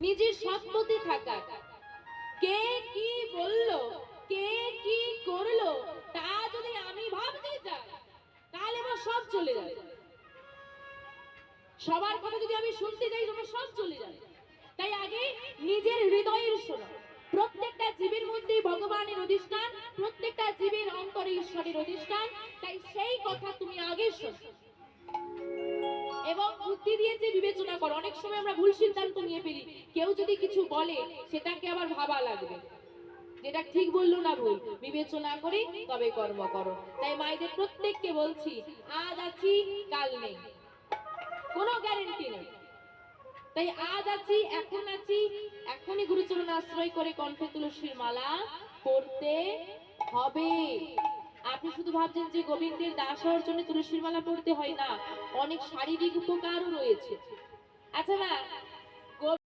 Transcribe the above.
নিজের সৎপথে থাকা। কে কি বললো, কে কি করলো, তা যদি আমি ভাবতে যাই তাহলে আমার সব চলে যাবে। সবার কথা যদি আমি শুনতে যাই আমার সব চলে যাবে। তাই আগে নিজের হৃদয়ের শোনো। প্রত্যেকটা জীবের মধ্যেই ভগবানের অধিষ্ঠান, প্রত্যেকটা জীবের অন্তরে ঈশ্বরের অধিষ্ঠান। তাই সেই কথা তুমি আগে শোনো এবং বুদ্ধি দিয়ে যে বিবেচনা করো। অনেক সময় আমরা ভুল সিদ্ধান্ত নিয়ে ফেলি। কেউ যদি কিছু বলে সেটাকে আবার ভাবা লাগবে, যেটা ঠিক বললো না ভুল, বিবেচনা করে তবে কর্ম করো। তাই মায়েদের প্রত্যেককে বলছি, আজ আছি কাল নেই, কোনো গ্যারেন্টি নেই। তাই আজ আছি, এখন আছি, এখনই গুরুচরণ আশ্রয় করে কণ্ঠে তুলসীর মালা পড়তে হবে। আপনি শুধু ভাবছেন যে গোবিন্দের দাস হওয়ার জন্য তুলসীর মালা পড়তে হয় না, অনেক শারীরিক উপকারও রয়েছে। আচ্ছা না,